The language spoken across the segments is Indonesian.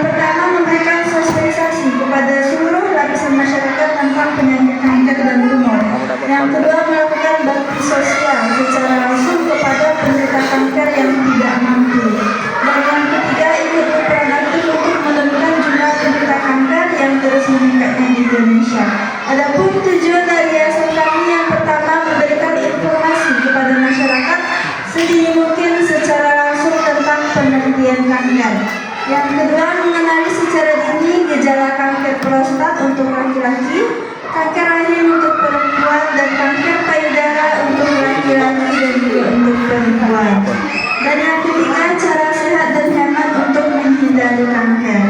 pertama, memberikan sosialisasi kepada seluruh lapisan masyarakat tentang penyakit kanker dan tumor. Yang kedua, melakukan bakti sosial secara langsung kepada penderita kanker yang tidak mampu. Dan yang ketiga, ikut berperan aktif untuk menurunkan jumlah penderita kanker yang terus meningkatnya di Indonesia. Adapun tujuan dari yayasan kami, yang pertama, memberikan informasi kepada masyarakat sedini mungkin secara langsung tentang penelitian kanker. Yang kedua, mengenali secara dini gejala kanker prostat untuk laki-laki, kanker rahim untuk perempuan, dan kanker payudara untuk laki-laki dan juga untuk perempuan. Dan yang ketiga, cara sehat dan hemat untuk menghindari kanker.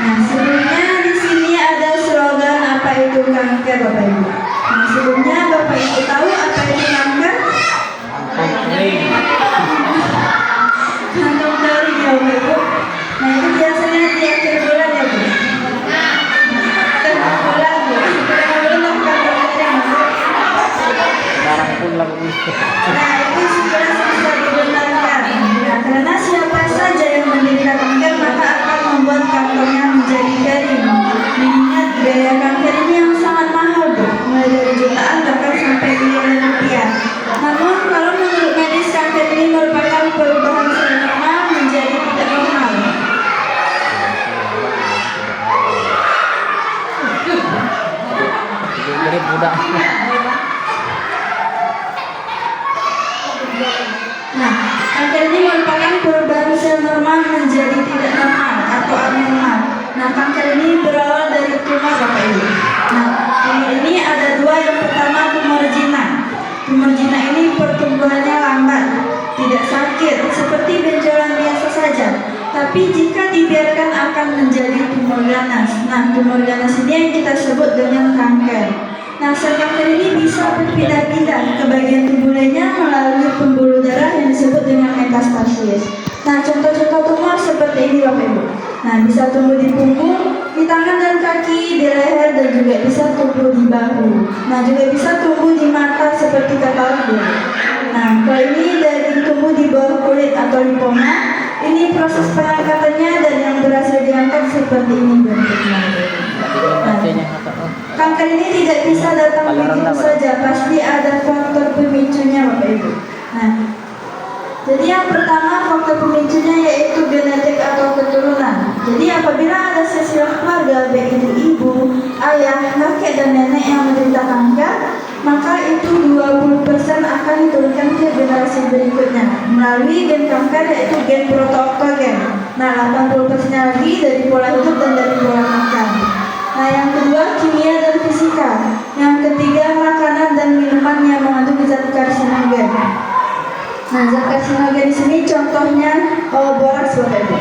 Nah, sebelumnya di sini ada slogan apa itu kanker, Bapak Ibu. Nah, sebelumnya Bapak Ibu tahu apa itu kanker? Kantong kering ya, Bapak Ibu. Nah, itu biasanya di akhir bulan ya, Bu. Tengah bulan, Bu. Tengah bulan kantong kering, Bu. Nah, itu segera bisa dibenarkan. Nah, karena siapa saja yang menderita kanker maka akan membuat kantongnya menjadi kering. Mengingat biaya kanker ini yang sangat mahal, Bu, mulai dari jutaan bahkan sampai miliaran rupiah. Namun kalau menurut medis, kanker ini merupakan perubahan sel normal menjadi tidak normal. Nah, kanker ini merupakan perubahan sel normal menjadi tidak normal atau abnormal. Nah, kanker ini berawal dari tumor, Bapak Ibu. Nah, tumor ini ada dua. Yang pertama, tumor jinak. Tumor jinak ini pertumbuhannya lambat, tidak sakit, seperti benjolan biasa saja. Tapi jika dibiarkan akan menjadi tumor ganas. Nah, tumor ganas ini yang kita sebut dengan kanker. Nah, sel kanker ini bisa berpindah-pindah ke bagian tubuh lainnya melalui pembuluh darah yang disebut dengan metastasis. Nah, contoh-contoh tumor seperti ini, Bapak Ibu. Nah, bisa tumbuh di punggung, di tangan dan kaki, di leher, dan juga bisa tumbuh di bahu. Nah, juga bisa tumbuh di mata seperti katarak. Nah, kalau ini daging tumbuh di bawah kulit atau lipoma, ini proses pengangkatannya, dan yang berhasil diangkat seperti ini bentuknya. Nah, kanker ini tidak bisa datang begitu saja, pasti ada faktor pemicunya, Bapak Ibu. Nah, jadi yang pertama faktor pemicunya yaitu genetik atau keturunan. Jadi apabila ada sesilah keluarga, baik itu ibu, ayah, kakek, dan nenek yang menderita kanker, maka itu 20% akan diturunkan ke generasi berikutnya melalui gen kanker, yaitu gen proto-oktogen. Nah, 80% lagi dari pola hidup dan dari pola makan. Nah, yang kedua, kimia dan fisika. Yang ketiga, makanan dan minuman yang mengandung zat karsinogen. Nah, zat karsinogen di sini contohnya borax, Bapak Ibu.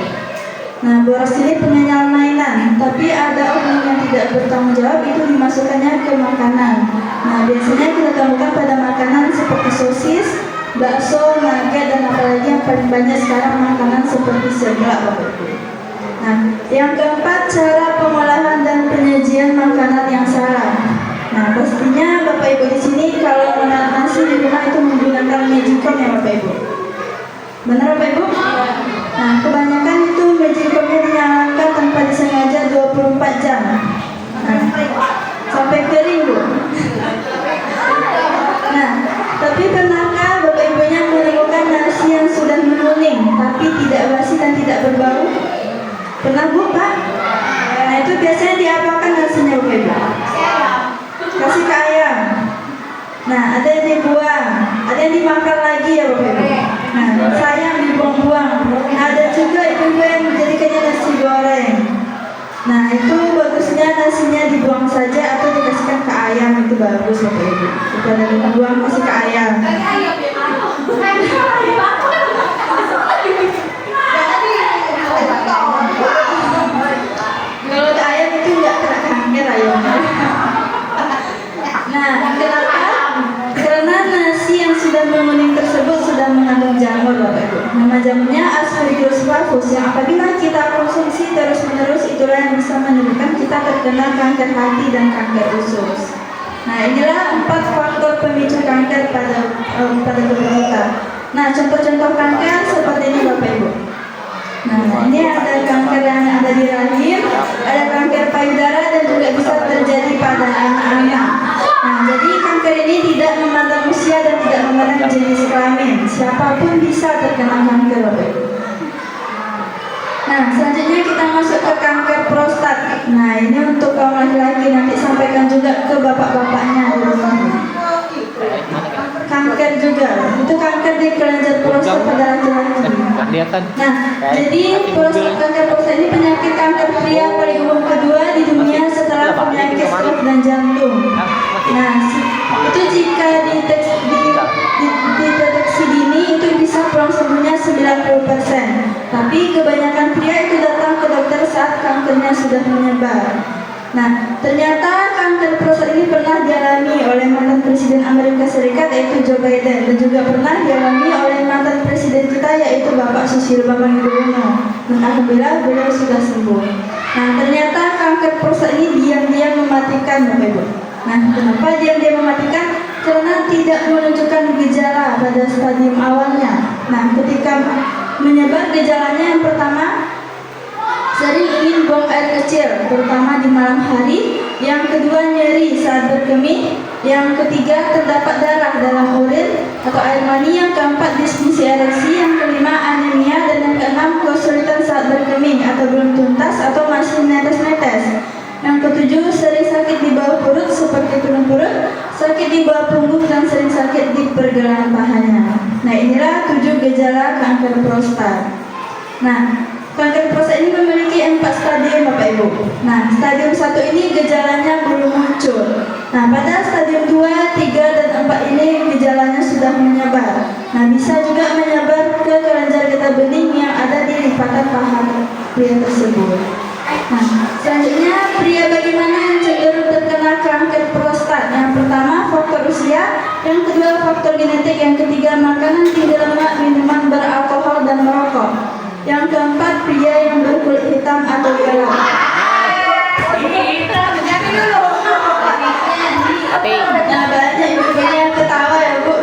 Nah, borax ini penyanyal mainan, tapi ada orang yang tidak bertanggung jawab itu dimasukkannya ke makanan. Nah, biasanya kita temukan pada makanan seperti sosis, bakso, nugget, dan apalagi yang paling banyak sekarang makanan seperti seblak, Bapak Ibu. Nah, yang keempat, cara pengolahan dan penyajian makanan yang salah. Nah, pastinya Bapak Ibu di sini kalau makan nasi di rumah itu menggunakan magicom ya, Bapak Ibu. Benar, Bapak Ibu? Nah, kebanyakan itu magicomnya dinyalakan tanpa disengaja 24 jam. Nah, sampai kering, Bu. Nah, tapi pernahkah Bapak Ibunya menemukan nasi yang sudah menguning tapi tidak basi dan tidak berbau? Pernah, Bu, Pak? Nah, itu biasanya diapakan nasinya, Bapak Ibu? Kasih ke ayam. Nah, ada yang dibuang, ada yang dimakan lagi ya, Bapak Ibu. Nah, sayang dibuang-buang. Ada juga ibu-ibu yang menjadikannya nasi goreng. Nah, itu bagusnya nasinya dibuang saja atau dikasihkan ke ayam, itu bagus, Bapak Ibu. Daripada dibuang kasih ke ayam. Kalau ke ayam itu nggak kena kanker ayamnya. Nah, kenapa? Karena nasi yang sudah menguning tersebut sudah mengandung jamur, Bapak Ibu. Nama jamurnya Aspergillus flavus, yang apabila kita konsumsi terus-menerus itulah yang bisa menyebabkan kita terkena kanker hati dan kanker usus. Nah, inilah 4 faktor pemicu kanker pada tubuh kita. Nah, contoh-contoh kanker seperti ini, Bapak Ibu. Nah, ini ada kanker yang ada di rahim, ada kanker payudara dan juga bisa terjadi pada anak-anak. Nah, jadi kanker ini tidak memandang usia dan tidak memandang jenis kelamin. Siapapun bisa terkena kanker, Bapak Ibu. Nah, selanjutnya kita masuk ke kanker prostat. Nah, ini untuk kaum laki-laki, nanti sampaikan juga ke bapak-bapaknya di rumah. Kanker juga, itu kanker di kelenjar prostat pada laki-laki. Nah, jadi kanker prostat ini penyakit kanker pria paling umum kedua di dunia setelah penyakit stroke dan jantung. Nah, itu jika dideteksi dini itu bisa pulang sembuhnya 90%. Tapi kebanyakan pria itu datang ke dokter saat kankernya sudah menyebar. Nah, ternyata kanker prostat ini pernah dialami oleh mantan Presiden Amerika Serikat yaitu Joe Biden, dan juga pernah dialami oleh mantan Presiden kita yaitu Bapak Susilo Bambang Yudhoyono. Dan alhamdulillah beliau sudah sembuh. Nah, ternyata kanker prostat ini diam-diam mematikan, Bapak Ibu. Nah, kenapa diam-diam mematikan? Karena tidak menunjukkan gejala pada stadium awalnya. Nah, ketika menyebar gejalanya yang pertama, sering ingin buang air kecil, terutama di malam hari. Yang kedua, nyeri saat berkemih. Yang ketiga, terdapat darah dalam urin atau air mani. Yang keempat, disfungsi ereksi. Yang kelima, anemia. Dan yang keenam, kesulitan saat berkemih atau belum tuntas atau masih netes-netes. Yang ketujuh, sering sakit di bawah perut seperti turun perut, sakit di bawah punggung, dan sering sakit di pergelangan pahanya. Nah, inilah 7 gejala kanker prostat. Nah, kanker prostat ini memiliki 4 stadium, Bapak Ibu. Nah, stadium 1 ini gejalanya belum muncul. Nah, pada stadium 2, 3, dan 4 ini gejalanya sudah menyebar. Nah, bisa juga menyebar ke kelenjar getah bening yang ada di lipatan paha pria tersebut. Nah, selanjutnya pria bagaimana yang cenderung terkena kanker prostat? Yang pertama, faktor usia. Yang kedua, faktor genetik. Yang ketiga, makanan tinggi lemak, minuman beralkohol, dan merokok. Yang keempat, pria yang berkulit hitam atau gelap. Nah, banyak ibu-ibunya yang ketawa ya, Bu.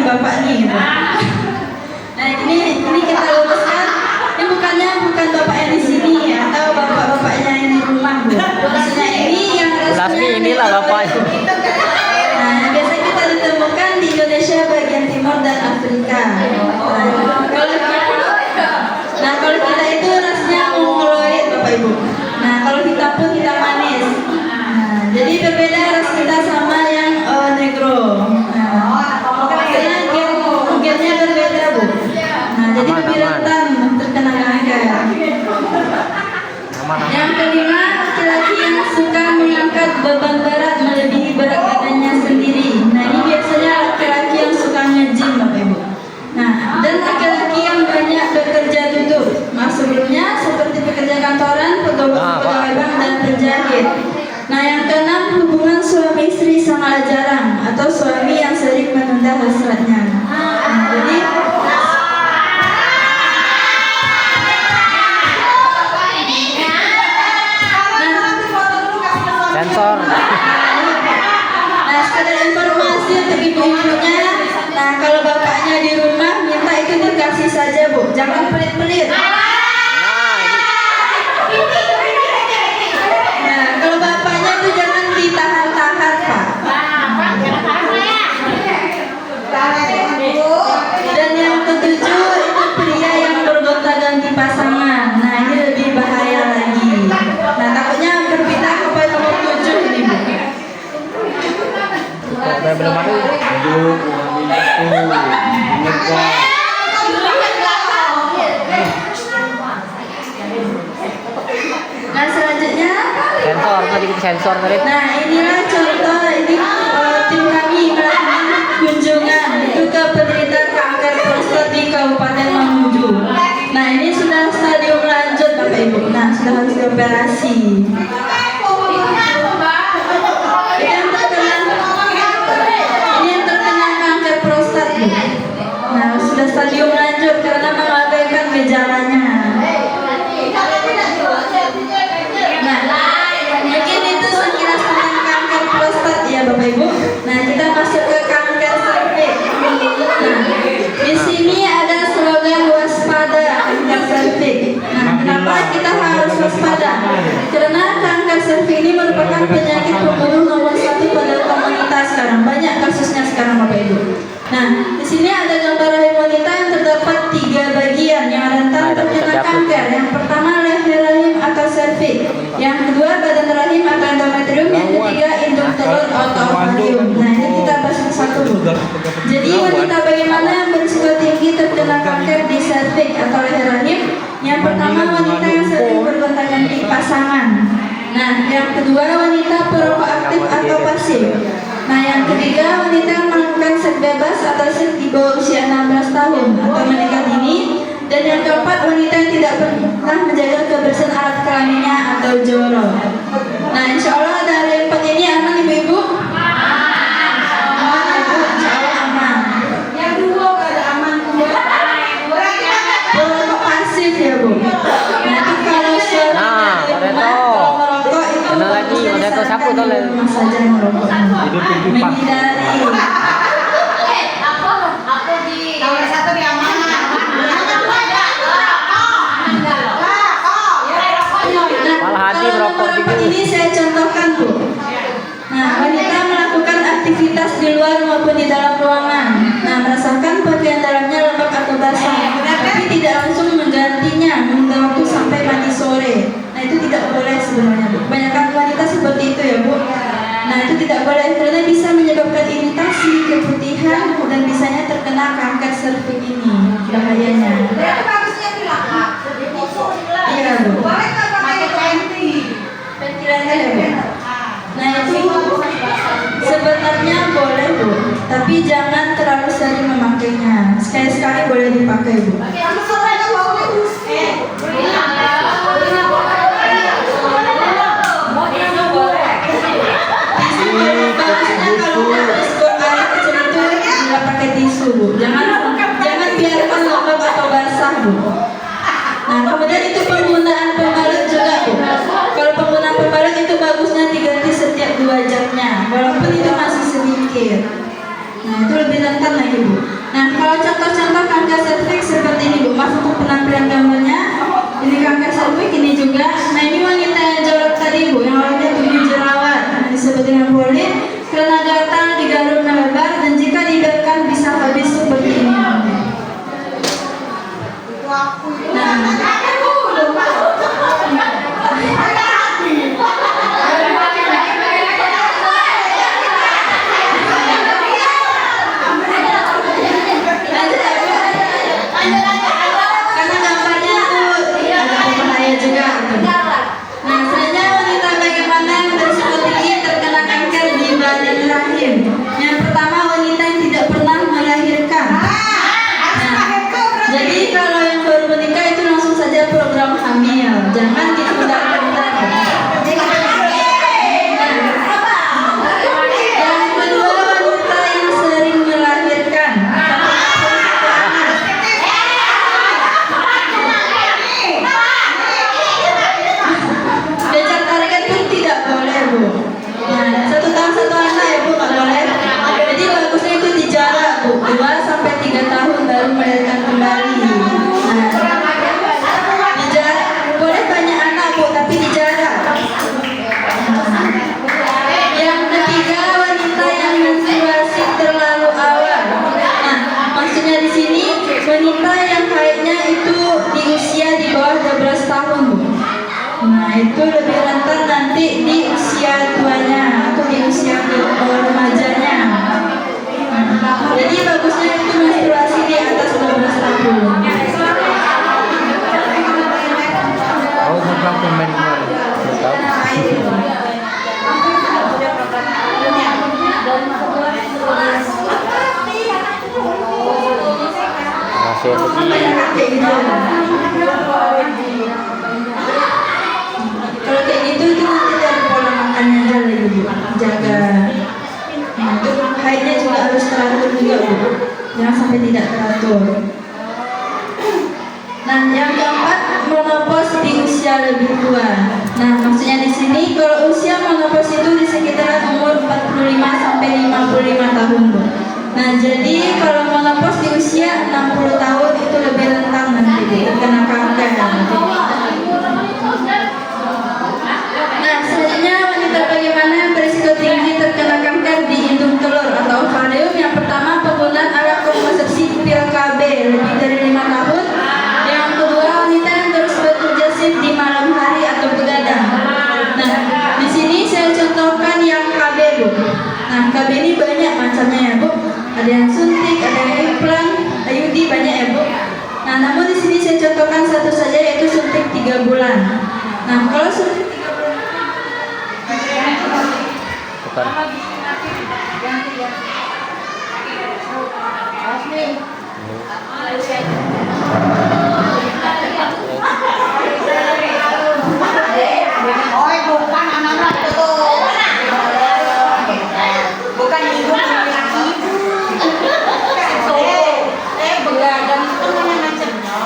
Bapak nih, nah ini kita luruskan. Ini bukan bapak yang di sini atau bapak-bapaknya yang di rumah, Bu. Maksudnya ini yang resminya inilah bapaknya. Nah, biasa kita ditemukan di Indonesia bagian timur dan Afrika. Kalau kita itu rasnya mongoloid, Bapak Ibu. Nah, kalau kita pun kita manis. Nah, jadi berbeda ras kita sama yang negro. Gennya berbeda, Bu. Nah, jadi lebih rentan terkena kanker. Yang kelima, laki-laki yang suka mengangkat beban berat melebihi berat badannya sendiri. Nah, ini biasanya laki-laki yang suka nge-gym, Bapak Ibu. Nah, dan laki-laki yang banyak bekerja duduk. Nah, sebelumnya seperti pekerja kantoran, pegawai bank, dan penjahit. Nah, yang keenam, hubungan suami istri sangat jarang atau suami yang sering menunda hasratnya. Nah, jadi sensor. Nah, sekedar informasi untuk ibu-ibunya. Nah, kalau bapaknya di rumah minta itu dikasih saja, Bu. Jangan pelit-pelit. Nah, kalau bapaknya itu jangan ditahan-tahan, Pak. Dan yang ketujuh itu pria yang bergonta-ganti pasangan. Nah, ini lebih bahaya lagi. Nah, takutnya berpindah ke poin nomor 7 ini, Bu. Belum ada. Nah, selanjutnya Sensor tadi kita sensor tadi. nah, inilah contoh ini tim kami melakukan kunjungan itu ke penderita kanker prostat di Kabupaten Mamuju. Nah, ini sudah stadium lanjut, Bapak Ibu. Nah, sudah harus dioperasi. Ini yang terkena kanker prostat, Bu. Nah, jom lanjut karena mengabaikan gejalanya. Nah, mungkin itu sekilas tentang kanker prostat ya Bapak Ibu. Nah, kita masuk ke kanker serviks. Nah, di sini ada slogan waspada kanker serviks. Nah, kenapa kita harus waspada? Karena kanker serviks ini merupakan penyakit pembunuh nomor 1 pada komunitas sekarang. Banyak kasusnya sekarang Bapak Ibu. Nah, di sini ada gambar rahim wanita yang terdapat 3 bagian yang rentan terkena kanker. Yang pertama leher rahim atau serviks. Yang kedua badan rahim atau endometrium. Yang ketiga induk telur atau ovarium. Nah, ini kita bahas satu. Jadi wanita bagaimana yang berisiko tinggi terkena kanker di serviks atau leher rahim? Yang pertama wanita yang sering bergonta-ganti pasangan. Nah, yang kedua wanita perokok aktif atau pasif. Nah, yang ketiga wanita yang melakukan seks bebas atau seks di bawah usia 16 tahun atau menikah dini. Dan yang keempat wanita yang tidak pernah menjaga kebersihan alat kelaminnya atau jorok. Nah, insya Allah dari ini aman ibu-ibu? Aman ibu, insya Allah aman. Yang dua ada aman perokok pasif ya Bu. Nah, itu kalau suaminya di rumah kalau merokok itu Kenal lagi, udah tahu siapa tuh le. rumah saja yang merokok. Menghindari. Malah hati merokok juga. Ini saya contohkan Bu. Nah, wanita melakukan aktivitas di luar maupun di dalam ruangan. Nah, merasakan pakaian dalamnya lembab atau basah, tapi tidak langsung menggantinya menunggu waktu sampai mandi sore. Nah, itu tidak boleh sebenarnya Bu. Banyak wanita seperti itu ya Bu. Nah, itu tidak boleh karena bisa menyebabkan iritasi, keputihan, dan bisanya terkena kanker serviks ini. Bahayanya. Iya Bu. Ventilator ya Bu. Nah, itu sebenarnya boleh Bu, tapi jangan terlalu sering memakainya. Sekali-sekali boleh dipakai Bu. Bagusnya kalau habis buang air kecil itu tidak pakai tisu Bu. Jangan biarkan lembab atau basah Bu. Nah, kemudian itu penggunaan pembalut juga Bu. Kalau penggunaan pembalut itu bagusnya diganti setiap 2 jamnya, walaupun itu masih sedikit. Nah, itu lebih rentan lagi Bu. Nah, kalau contoh-contoh kanker serviks seperti ini Bu, masuk ke penampilan gambarnya. Ini kanker serviks ini juga. Nah, ini wanita yang jorok tadi Bu, yang awalnya punya jerawat. Nah, disebut dengan polit karena gatal digaruk melebar dan jika dibiarkan bisa habis seperti ini. Nah, karena gambarnya itu ada berbahaya juga gitu. Nah, selanjutnya wanita bagaimana yang berisiko tinggi terkena kanker di badan rahim. Yang pertama wanita yang tidak pernah melahirkan. Nah, jadi kalau yang baru menikah itu langsung saja program hamil, jangan ditunda-tunda. Yang kedua wanita yang sering melahirkan. Kejar target pun tidak boleh Bu. Nah, 1 tahun 1 anak ya Bu nggak boleh. Jadi bagusnya itu dijarak Bu, 2 sampai 3 tahun baru melahirkan kembali. Nah, dijarak boleh banyak anak Bu, tapi dijarak. Yang ketiga wanita yang menstruasi terlalu awal. Nah, maksudnya di sini wanita yang haidnya itu di usia di bawah 12 tahun Bu. Nah, itu lebih rentan nanti di usia tuanya atau di usia remajanya. Jadi bagusnya itu menstruasi di atas 12 tahun. Oh, mau pemain kemarin. Masih lagi. Kalau kayak gitu itu nanti dari pola makannya aja lagi Bu, jaga. Nah, itu haidnya juga harus teratur juga Bu, jangan sampai tidak teratur. Nah, yang keempat, menopause di usia lebih tua. Nah, maksudnya di sini kalau usia menopause itu di sekitaran umur 45 sampai 55 tahun, Bu. Nah, jadi kalau menopause di usia 60 tahun itu lebih rentan nanti terkena kanker. Nah, selanjutnya wanita bagaimana yang berisiko tinggi terkena kanker di indung telur atau ovarium. Yang pertama, penggunaan alat kontrasepsi pil KB lebih dari 5 tahun. Yang kedua, wanita yang terus bekerja shift di malam hari atau begadang. Nah, di sini saya contohkan yang KB, Bu. Nah, KB ini banyak macamnya ya, Bu. Ada yang suntik, ada yang implan, IUD banyak ya, Bu. Nah, namun di sini saya contohkan satu saja, yaitu suntik 3 bulan. Nah, kalau suntik 3 bulan Bukan. Bukan anak-anak itu. Bukan ibu laki. Begadang itu macamnya.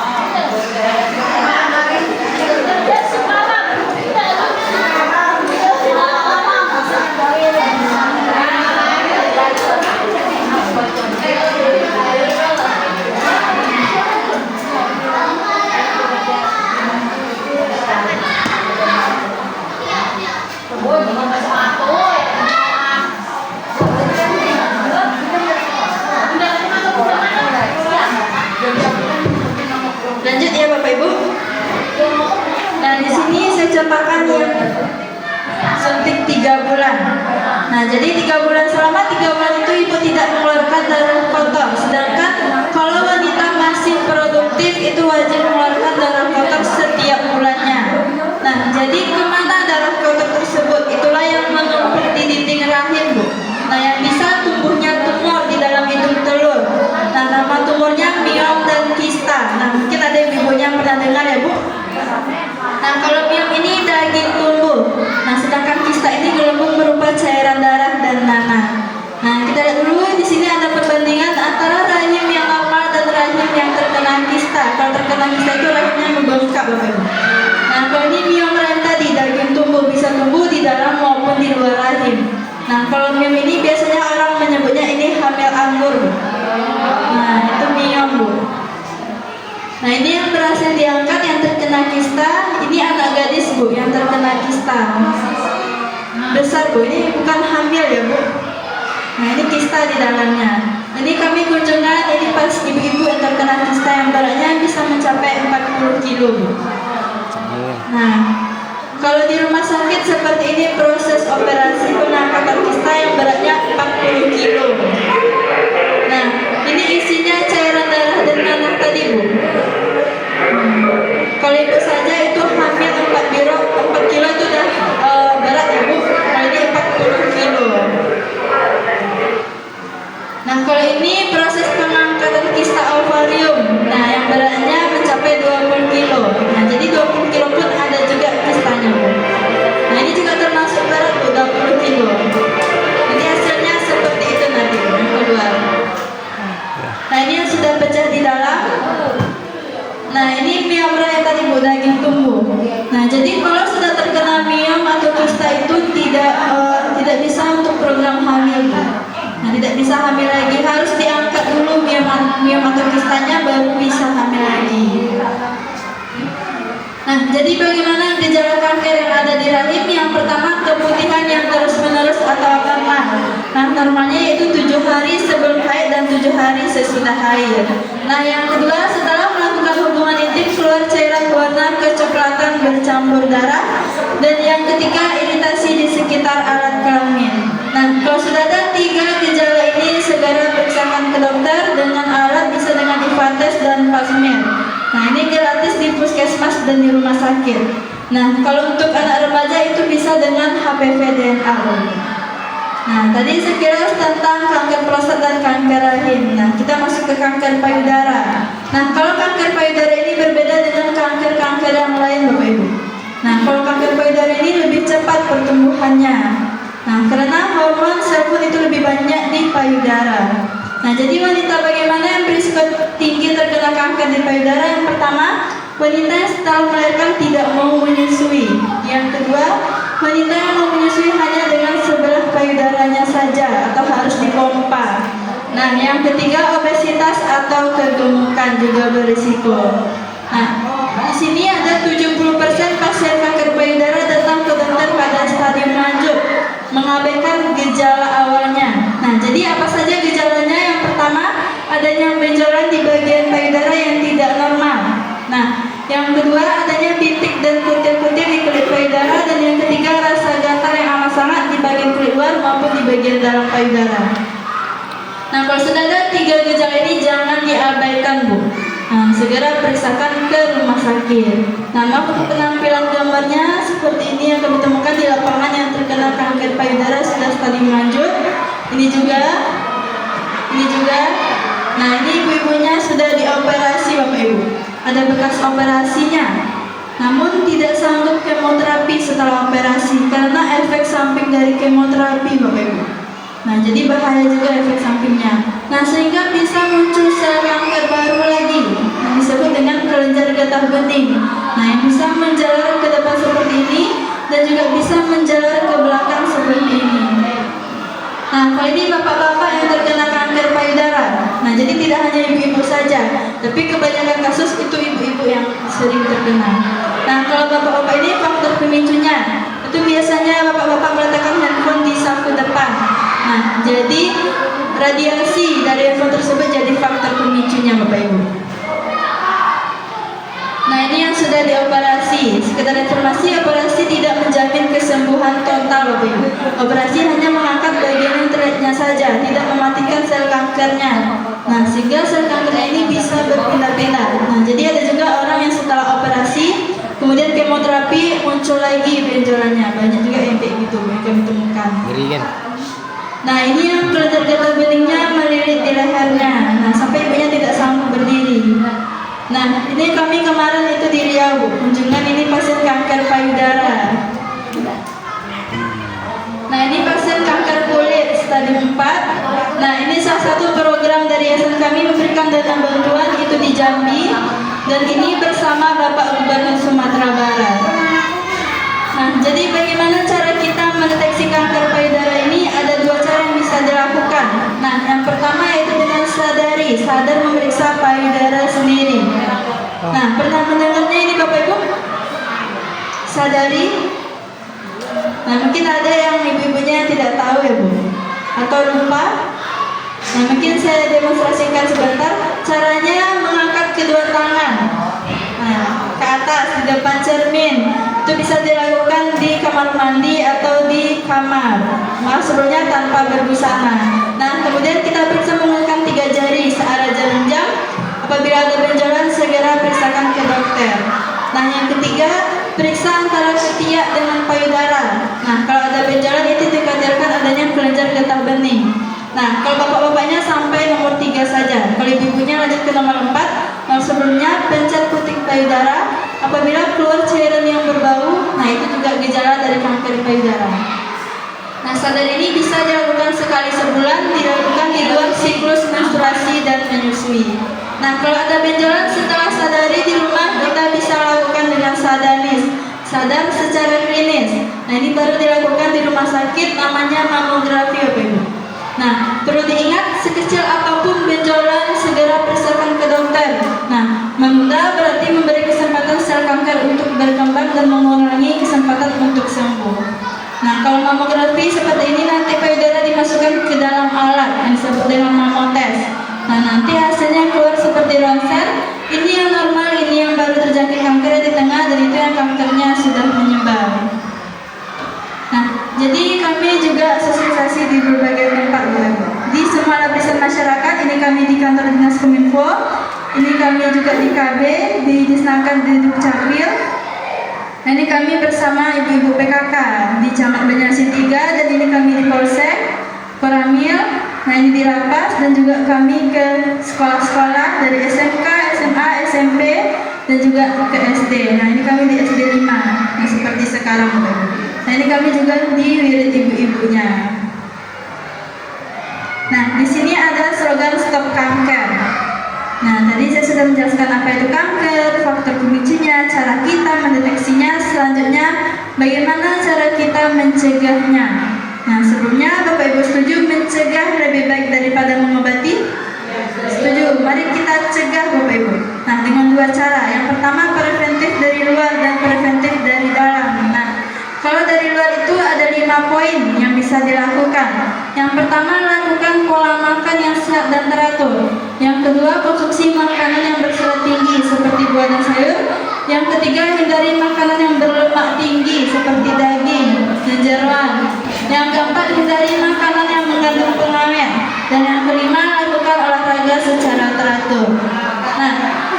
Lanjut ya Bapak Ibu. Nah, di sini saya contohkan yang suntik 3 bulan. Nah, jadi 3 bulan, selama 3 bulan itu ibu tidak mengeluarkan darah kotor. Sedangkan kalau wanita masih produktif itu wajib mengeluarkan darah kotor setiap bulannya. Nah, jadi kemana darah kotor tersebut? Itulah yang menumpuk di dinding rahim, Bu. Nah, yang bisa tumbuhnya tumor di dalam indung telur. Nah, nama tumornya miom dan kista. Nah, mungkin ada yang ibunya pernah dengar ya, Bu. Nah, kalau miom ini daging tumbuh. Nah, sedangkan kista ini gelembung berupa cairan darah dan nanah. Nah, kita lihat dulu di sini ada perbandingan antara rahim yang normal dan rahim yang terkena kista. Kalau terkena kista itu rahimnya membengkak, Bapak Ibu. Nah, kalau ini miom rahim tadi daging tumbuh, bisa tumbuh di dalam maupun di luar rahim. Nah, kalau miom ini biasanya orang menyebutnya ini hamil anggur. Nah, itu miom, Bu. Nah, ini yang berhasil diangkat yang terkena kista. Ini anak gadis, Bu, yang terkena kista. Besar, Bu. Ini bukan hamil ya, Bu. Nah, ini kista di dalamnya. Ini kami kunjungan, ini pas ibu-ibu yang terkena kista yang beratnya bisa mencapai 40 kilo, Bu. Nah, kalau di rumah sakit seperti ini proses operasi pengangkatan kista yang beratnya 40 kilo. Nah, ini isinya cairan darah dan nanah tadi, Bu. Kalau ibu saja itu hamil 4 kilo itu udah berat ya, Bu. Kalau ini 40 kilo. Nah, kalau ini proses pengangkatan kista ovarium. Nah, yang beratnya mencapai 20 kilo. Nah, jadi 20 kilo pun ada juga kistanya, Bu. Nah, ini juga termasuk berat, Bu, 20 kilo. Jadi hasilnya seperti itu nanti, Bu, yang keluar. Nah, ini yang sudah pecah di dalam. Nah, ini miom yang tadi, Bu, daging tumbuh. Nah, jadi kalau sudah terkena miom atau kista itu tidak bisa untuk program hamil, Bu. Nah, tidak bisa hamil lagi, harus diangkat dulu miom atau kistanya baru bisa hamil lagi. Nah, jadi bagaimana gejala kanker yang ada di rahim? Yang pertama, keputihan yang terus-menerus atau normal. Nah, normalnya yaitu 7 hari sebelum haid dan 7 hari sesudah haid. Nah, yang kedua, setelah melakukan hubungan intim keluar cairan warna kecoklatan bercampur darah. Dan yang ketiga, iritasi di sekitar alat kelamin. Nah, kalau sudah ada 3 gejala ini, segera periksakan ke dokter dengan alat, bisa dengan IVA-tes dan pap smear. Nah, ini gratis di puskesmas dan di rumah sakit. Nah, kalau untuk anak remaja itu bisa dengan HPV DNA. Nah, tadi sekilas tentang kanker prostat dan kanker rahim. Nah, kita masuk ke kanker payudara. Nah, kalau kanker payudara ini berbeda dengan kanker-kanker yang lain, Bapak Ibu. Nah, kalau kanker payudara ini lebih cepat pertumbuhannya. Nah, karena hormon sebut itu lebih banyak di payudara. Nah, jadi wanita bagaimana yang berisiko tinggi terkena kanker di payudara? Yang pertama, wanita yang setelah melahirkan tidak mau menyusui. Yang kedua, wanita yang mau menyusui hanya dengan sebelah payudaranya saja atau harus dipompa. Nah, yang ketiga, obesitas atau kegemukan juga berisiko. Nah, di sini ada 70% pasien kanker payudara datang ke dokter pada stadium lanjut, mengabaikan gejala awalnya. Nah, jadi apa saja gejalanya? Yang pertama, adanya benjolan di bagian payudara yang tidak normal. Nah, yang kedua, adanya bintik dan kutil-kutil di kulit payudara. Dan yang ketiga, rasa gatal yang amat sangat di bagian kulit luar maupun di bagian dalam payudara. Nah, kalau sudah ada 3 gejala ini jangan diabaikan, Bu. Nah, segera periksakan ke rumah sakit. Nah, maaf penampilan gambarnya seperti ini yang kami temukan di lapangan yang terkena kanker payudara sudah stadium lanjut. Ini juga. Nah, ini ibu-ibunya sudah dioperasi, Bapak Ibu. Ada bekas operasinya. Namun tidak sanggup kemoterapi setelah operasi karena efek samping dari kemoterapi, Bapak Ibu. Nah, jadi bahaya juga efek sampingnya. Nah, sehingga bisa muncul sel kanker baru lagi yang disebut dengan kelenjar getah bening. Nah, yang bisa menjalar ke depan seperti ini dan juga bisa menjalar ke belakang seperti ini. Nah, kalau ini bapak-bapak yang terkena kanker payudara. Nah, jadi tidak hanya ibu-ibu saja, tapi kebanyakan kasus itu ibu-ibu yang sering terkena. Nah, kalau bapak-bapak ini faktor pemicunya itu biasanya bapak-bapak meletakkan handphone di saku depan. Nah, jadi radiasi dari handphone tersebut jadi faktor pemicunya, Bapak Ibu. Nah, ini yang sudah dioperasi. Sekedar informasi, operasi tidak menjamin kesembuhan total, Bapak Ibu. Operasi hanya mengangkat bagian yang terlihatnya saja, tidak mematikan sel kankernya. Nah, sehingga sel kankernya ini bisa berpindah-pindah. Nah, jadi ada juga orang yang setelah operasi kemudian kemoterapi muncul lagi benjolannya. Banyak juga yang kayak gitu yang kami temukan. Ngeri kan? Nah, ini yang kelenjar getah beningnya melilit di lehernya. Nah, sampai ibunya tidak sanggup berdiri. Nah, ini kami kemarin itu di Riau, kunjungan ini pasien kanker payudara. Nah, ini pasien kanker kulit stadium 4. Nah, ini salah satu program dari yayasan kami memberikan dana bantuan itu di Jambi. Dan ini bersama Bapak Gubernur Sumatera Barat. Nah, jadi bagaimana cara kita mendeteksi kanker payudara ini? Ada 2 cara yang bisa dilakukan. Nah, yang pertama yaitu dengan sadar memeriksa payudara sendiri. Nah, pernah mendengarnya ini Bapak Ibu? Sadari. Nah, mungkin ada yang ibu-ibunya tidak tahu ya, Bu, atau lupa. Nah, mungkin saya demonstrasikan sebentar. Caranya mengangkat kedua tangan, nah, ke atas di depan cermin. Itu bisa dilakukan di kamar mandi atau di kamar. Maaf sebelumnya tanpa berbusana. Nah, kemudian kita periksa menggunakan 3 jari searah jarum jam. Apabila ada benjolan segera periksakan ke dokter. Nah, yang ketiga, periksa antara ketiak dengan payudara. Nah, kalau ada benjolan itu dikhawatirkan adanya kelenjar getah bening. Nah, kalau bapak-bapaknya sampai nomor 3 saja. Kalau ibu-ibunya lanjut ke nomor 4. Nah, sebelumnya pencet puting payudara. Apabila keluar cairan yang berbau, nah itu juga gejala dari kanker payudara. Nah, sadar ini bisa dilakukan sekali sebulan, dilakukan di luar siklus menstruasi dan menyusui. Nah, kalau ada benjolan setelah sadari di rumah, kita bisa lakukan dengan sadanis, sadar secara klinis. Nah, ini baru dilakukan di rumah sakit, namanya mamografi, Bapak Ibu. Nah, perlu diingat, sekecil apapun benjolan segera periksakan ke dokter. Nah, menunda berarti memberi kesempatan sel kanker untuk berkembang dan mengurangi kesempatan untuk sembuh. Nah, kalau mamografi seperti ini nanti payudara dimasukkan ke dalam alat yang disebut dengan mammotes. Nah, nanti hasilnya keluar seperti ronsen. Ini yang normal, ini yang baru terjangkit kanker di tengah, dan itu yang kankernya sudah menyebar. Nah, jadi kami juga sosialisasi di berbagai tempat, di semua lapisan masyarakat. Ini kami di kantor dinas Kominfo, ini kami juga di KB, di Disnaker di Dukcapil. Nah, ini kami bersama ibu-ibu PKK di Camat Banjarmasin 3, dan ini kami di Polsek, Koramil. Nah, ini di Lapas, dan juga kami ke sekolah-sekolah dari SMK, SMA, SMP, dan juga ke SD. Nah, ini kami di SD 5, nah seperti sekarang. Nah, ini kami juga di wirid ibu-ibunya. Nah, di sini ada slogan Stop Kanker. Nah, tadi saya sudah menjelaskan apa itu kanker, faktor pemicu pentingnya cara kita mendeteksinya, selanjutnya bagaimana cara kita mencegahnya. Nah, sebelumnya Bapak Ibu setuju mencegah lebih baik daripada mengobati? Setuju. Mari kita cegah Bapak Ibu. Nah, dengan dua cara. Yang pertama preventif dari luar dan preventif dari dalam. Nah, kalau dari luar itu ada 5 poin yang bisa dilakukan. Yang pertama, lakukan pola makan yang sehat dan teratur. Yang kedua, konsumsi makanan yang berserat tinggi seperti buah dan sayur. Yang ketiga, hindari makanan yang berlemak tinggi seperti daging dan jeroan. Yang keempat, hindari makanan yang mengandung pengawet. Dan yang kelima, lakukan olahraga secara teratur. Nah,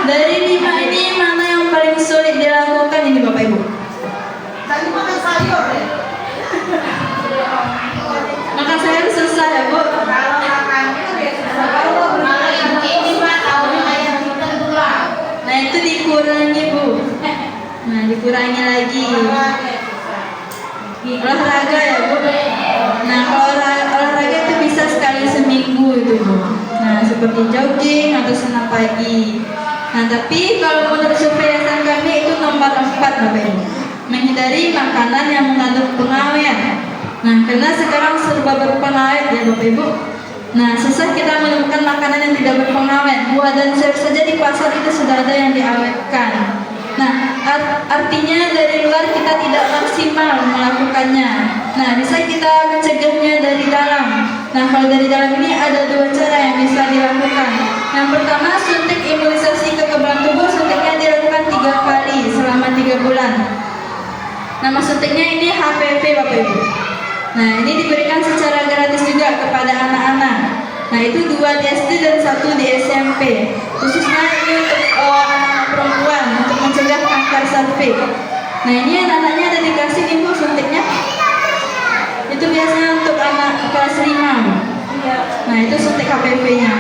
dari 5 ini mana yang paling sulit dilakukan ini Bapak Ibu? Tadi makan sayur deh. Makan sayur susah ya Bu? Kalau makan itu biasa. Kalau yang ini mah tahunya kayak chicken tulang. Nah itu dikurangi Bu. Nah dikurangi lagi. Olahraga ya Bu. Nah kalau olahraga itu bisa sekali seminggu itu Bu. Nah seperti jogging atau senam pagi. Nah tapi kalau menurut survei yayasan kami itu nomor 4 Bapak Ibu, menghindari makanan yang mengandung pengawet. Nah karena sekarang serba berpengawet ya Bapak Ibu. Nah susah kita menemukan makanan yang tidak berpengawet. Buah dan sayur saja di pasar itu sudah ada yang diawetkan. Nah artinya dari luar kita tidak maksimal melakukannya. Nah bisa kita mencegahnya dari dalam. Nah kalau dari dalam ini ada 2 cara yang bisa dilakukan. Yang pertama, suntik imunisasi kekebalan tubuh. Suntiknya dilakukan 3 kali selama 3 bulan. Nama suntiknya ini HPV Bapak Ibu. Nah ini diberikan secara gratis juga kepada anak-anak. Nah itu 2 di SD dan 1 di SMP. Khususnya ini untuk anak-anak perempuan untuk mencegah kanker serviks. Nah ini anak-anaknya ada dikasih info suntiknya. Itu biasanya untuk anak kelas 5. Nah itu suntik HPV-nya.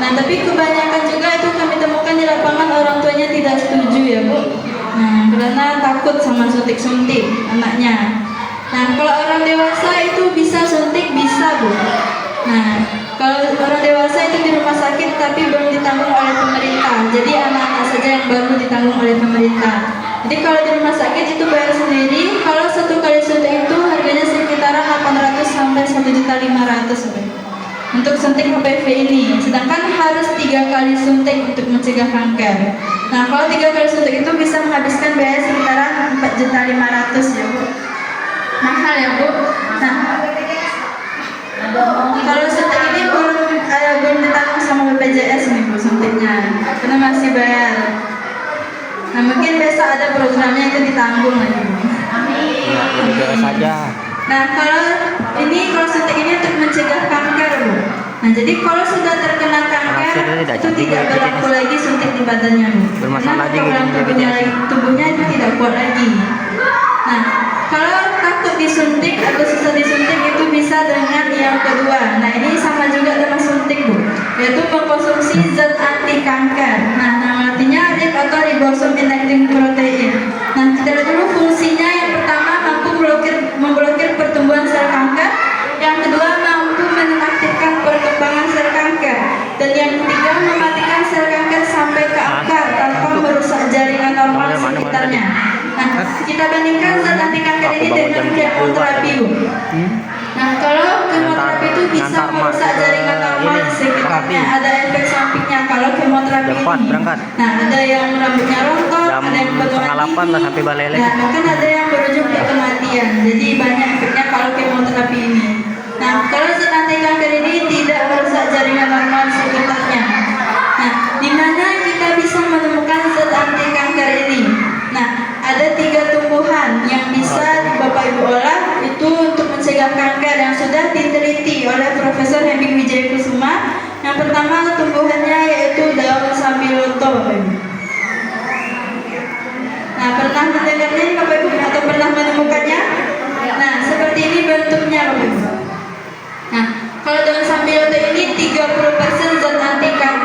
Nah tapi kebanyakan juga itu kami temukan di lapangan orang tuanya tidak setuju ya Bu. Nah karena takut sama suntik-suntik anaknya. Nah kalau orang dewasa itu bisa suntik bisa Bu. Nah kalau orang dewasa itu di rumah sakit tapi belum ditanggung oleh pemerintah. Jadi anak-anak saja yang baru ditanggung oleh pemerintah. Jadi kalau di rumah sakit itu bayar sendiri. Kalau 1 kali suntik itu harganya sekitaran 800 sampai 1.500.000 untuk suntik HPV ini. Sedangkan harus 3 kali suntik untuk mencegah kanker. Nah kalau 3 kali suntik itu bisa menghabiskan biaya sekitaran 4.500.000 ya Bu. Mahal ya Bu. Nah kalau suntik ini belum ditanggung sama BPJS nih Bu suntiknya, karena masih bayar. Nah mungkin besok ada programnya itu ditanggung lagi Bu. Ya, BPJS saja. Nah kalau suntik ini untuk mencegah kanker Bu. Nah jadi kalau sudah terkena kanker itu tidak berlaku lagi suntik di badannya Bu. Bermasalah lagi tubuhnya itu tidak kuat lagi. Nah kalau takut disuntik atau susah disuntik itu bisa dengan yang kedua. Nah ini sama juga dengan suntik Bu, yaitu mengkonsumsi zat anti kanker. Nah artinya RIP atau ribosom inacting protein. Nah kita lihat dulu fungsinya. Yang pertama mampu memblokir pertumbuhan sel kanker. Yang kedua mampu menaktifkan perkembangan sel kanker. Dan yang ketiga mematikan sel kanker sampai ke akar tanpa merusak jaringan normal sekitarnya. Nah kita bandingkan zat anti kanker ini dengan kemoterapi Bu. Nah kalau kemoterapi itu bisa merusak jaringan normal sekitarnya. Ada efek sampingnya kalau kemoterapi ini. Nah ada yang rambutnya rontok, ada yang potongan gigi, sampai balele. dan bahkan ada yang berujung ke kematian. Jadi banyak efeknya kalau kemoterapi ini. Nah kalau zat anti kanker ini tidak merusak jaringan normal sekitarnya. Nah di mana kita bisa menemukan zat anti kanker ini? Nah ada 3 tumbuhan yang bisa Bapak Ibu olah itu untuk mencegah kanker yang sudah diteliti oleh Profesor Heming Wijayakusuma. Yang pertama tumbuhannya yaitu daun sambiloto Bapak Ibu. Nah pernah mendengarnya Bapak Ibu atau pernah menemukannya? Nah seperti ini bentuknya Bapak Ibu. Nah kalau daun sambiloto ini 30% zat anti kanker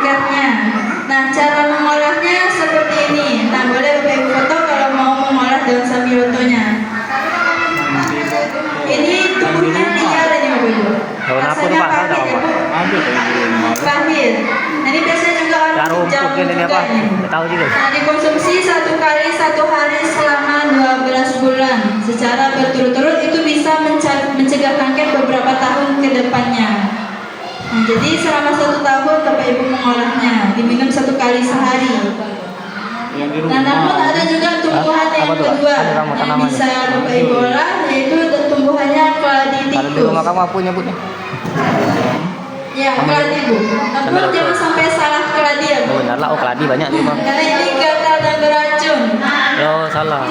jam Pupuk ini apa? juga ini. Nggak tahu juga. Nah, dikonsumsi 1 kali 1 hari selama 12 bulan secara berturut-turut itu bisa mencegah kanker beberapa tahun ke depannya. Nah, jadi selama 1 tahun Bapak Ibu mengolahnya, diminum 1 kali sehari. Nah, namun ada juga tumbuhan Apa yang tuh, Pak? kedua Ada nama yang tanamannya? bisa Bapak Ibu olah, yaitu tumbuhannya Kalau di Claditikus. rumah kamu apa nyebutnya? Ya, kladi Bu. Namun Sambil jangan betul. sampai salah kladi ya Bu. Oh benar lah, oh keladi banyak di rumah. Karena ini gatal dan beracun. Oh salah.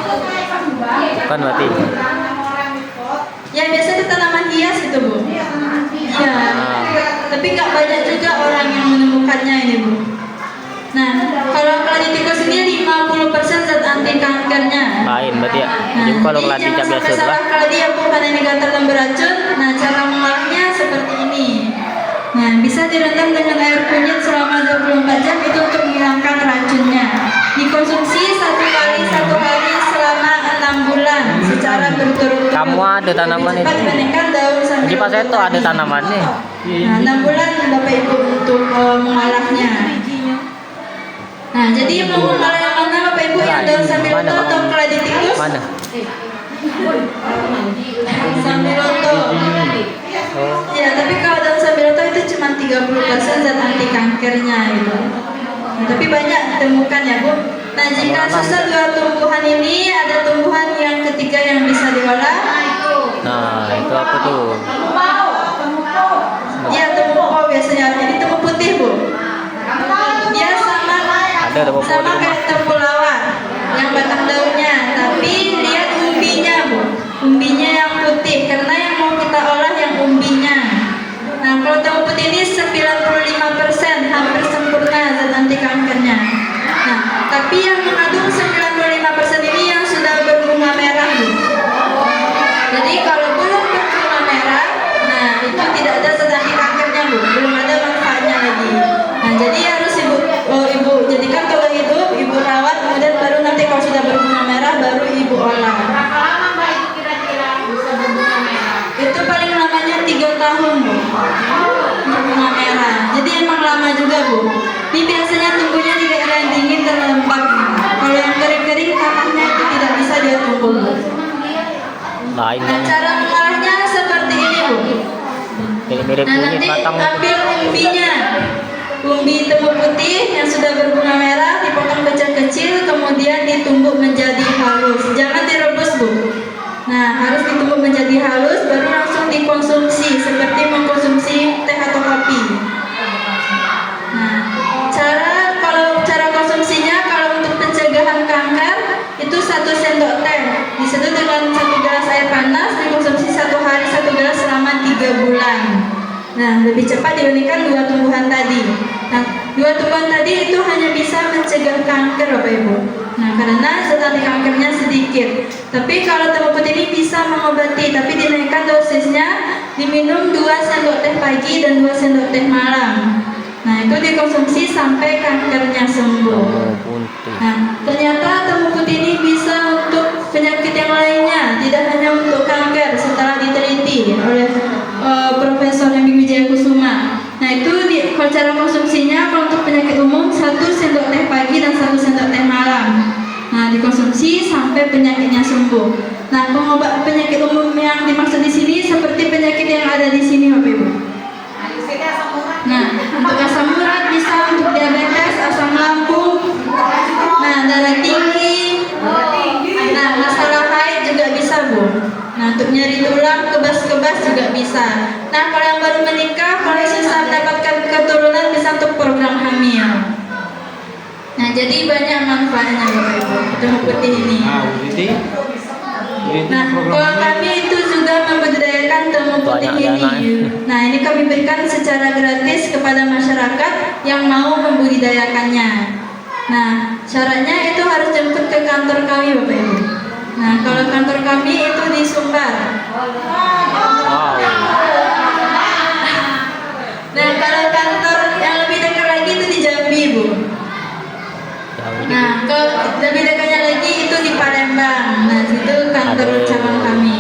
Bukan berarti. Yang biasa itu tanaman hias gitu Bu. Iya. Tapi nggak banyak juga orang yang menemukannya ini Bu. Nah, kalau Claditikus ini 50% zat anti kankernya. Lain berarti ya. Nah, Jadi kalau jadi keladi jangan cap biasa sampai itu salah lah. kladi ya Bu, karena ini gatal dan beracun. Nah, cara mengolahnya seperti ini. Nah, bisa direndam dengan air kunyit selama 24 jam itu untuk menghilangkan racunnya. Dikonsumsi 1 kali 1 hari selama 6 bulan secara berturut-turut. Kamu ada tanaman Lebih cepat itu? dibandingkan daun sambil Di pasar itu ada tanamannya. Nah, 6 bulan Bapak Ibu untuk mengolahnya. Nah, jadi mau mengolah yang mana Bapak Ibu, yang daun sambiloto Mana, Pak? atau Claditikus? Mana? Sambiloto. Oh. Ya, tapi kalau daun sambiloto itu cuma 30% zat anti kankernya gitu. Nah, tapi banyak ditemukan ya Bu. Nah, jika susah 2 tumbuhan ini, ada tumbuhan yang ketiga yang bisa diolah. Nah itu apa tuh? Ya, temu biasanya. Ini temu putih Bu. Dia sama Ada temu di rumah. kayak temulawak yang batang daunnya, tapi lihat umbinya Bu. Umbinya yang putih karena yang mau kita olah yang umbinya. Nah, kalau temu putih ini 95% hampir sempurna zat anti kankernya. Nah, tapi yang mengandung 95% ini yang sudah berbunga merah Bu. Jadi kalau belum berbunga merah, nah itu tidak ada zat anti kankernya Bu, belum ada manfaatnya lagi. Nah, jadi harus ibu jadikan kalau hidup, ibu rawat, kemudian baru nanti kalau sudah berbunga merah baru ibu olah. Berapa lama Mbak itu kira-kira bisa berbunga merah? Itu paling lamanya 3 tahun Bu, berbunga merah. Jadi emang lama juga Bu. Ini biasanya tumbuhnya di daerah yang dingin dan lembab. Kalau yang kering-kering tanahnya itu tidak bisa dia tumbuh Bu. Lain Nah, kan. cara mengolahnya seperti ini Bu. Mirip Nah, kunyit nanti batang. ambil umbinya. Umbi temu putih yang sudah berbunga merah dipotong kecil-kecil, kemudian ditumbuk menjadi halus. Jangan direbus Bu. Nah, harus ditumbuk menjadi halus baru langsung dikonsumsi seperti mengkonsumsi teh atau kopi. Nah, cara konsumsinya kalau untuk pencegahan kanker itu 1 sendok teh diseduh dengan 1 gelas air panas, dikonsumsi 1 hari 1 gelas selama 3 bulan. Nah, lebih cepat dibandingkan 2 tumbuhan tadi. Nah, 2 tumbuhan tadi itu hanya bisa mencegah kanker Bapak Ibu. Nah, karena zat anti kankernya sedikit. Tapi kalau temu putih ini bisa mengobati, tapi dinaikkan dosisnya, diminum 2 sendok teh pagi dan 2 sendok teh malam. Nah, itu dikonsumsi sampai kankernya sembuh. Oh putih. Nah, ternyata temu putih ini bisa untuk penyakit yang lainnya, tidak hanya untuk kanker setelah diteliti oleh Profesor Emi Wijaya Kusuma. Nah, itu kalau cara konsumsinya kalau untuk penyakit umum 1 sendok teh pagi dan 1 sendok teh malam. Nah, dikonsumsi sampai penyakitnya sembuh. Nah, pengobat penyakit umum yang dimaksud di sini seperti penyakit yang ada di sini Bapak Ibu. Nah, untuk asam urat bisa untuk diabetes, asam lambung, nah darah tinggi, nah masalah haid juga bisa Bu. Nah, untuk nyeri tulang, kebas-kebas juga bisa. Nah, kalau yang baru menikah, kalau susah mendapatkan keturunan bisa untuk program hamil. Nah, jadi banyak manfaatnya Bapak Ibu temu putih ini. Nah, kalau kami itu juga membudidayakan temu putih Banyak ini. Nah, ini kami berikan secara gratis kepada masyarakat yang mau membudidayakannya. Nah, syaratnya itu harus jemput ke kantor kami Bapak Ibu. Nah, kalau kantor kami itu di Sumbar. Wow. Nah, kalau kantor yang lebih dekat lagi itu di Jambi Bu. Nah, kalau lebih dekatnya lagi itu di Palembang. Nah, situ kantor cabang kami.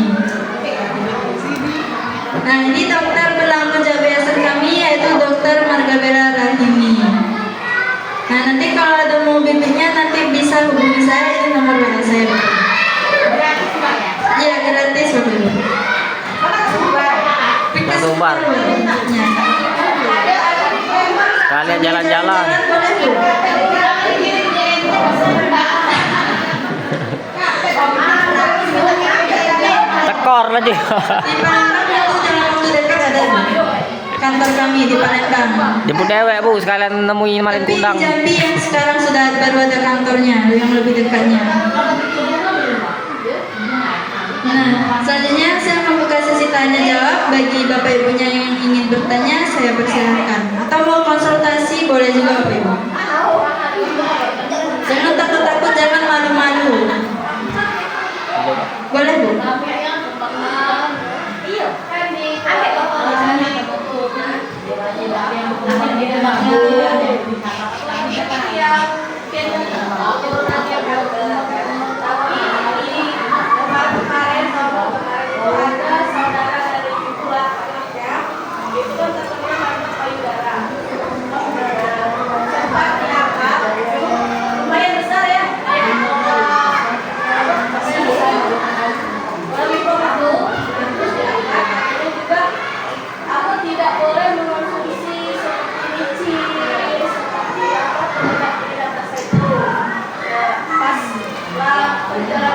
Nah, ini dokter belang penjaga kami yaitu Dokter Margabella Rahimi. Nah, Nanti kalau ada mau bibitnya nanti bisa hubungi saya, ini nomor WA saya. Gratis Mbak ya? Iya gratis Bapak Ibu. Yang sumbar. Ya. Kalian jalan-jalan. Boleh Bu. Tekor lagi. Di Palembang itu dalam waktu dekat ada Bu. Kantor kami di Palembang. Jemput dewek bu, sekalian nemuin malin Tapi di kundang. Jambi yang sekarang sudah baru ada kantornya, yang lebih dekatnya. Nah, selanjutnya saya membuka sesi tanya jawab bagi Bapak Ibunya yang ingin bertanya, saya persilahkan. Atau mau konsultasi boleh juga Bapak Ibu. Jangan takut-takut, jangan malu-malu. Boleh Bu? Aku tidak boleh mengonsumsi seperti micis, seperti apa produk-produk tersebut. Pas lah perjalanan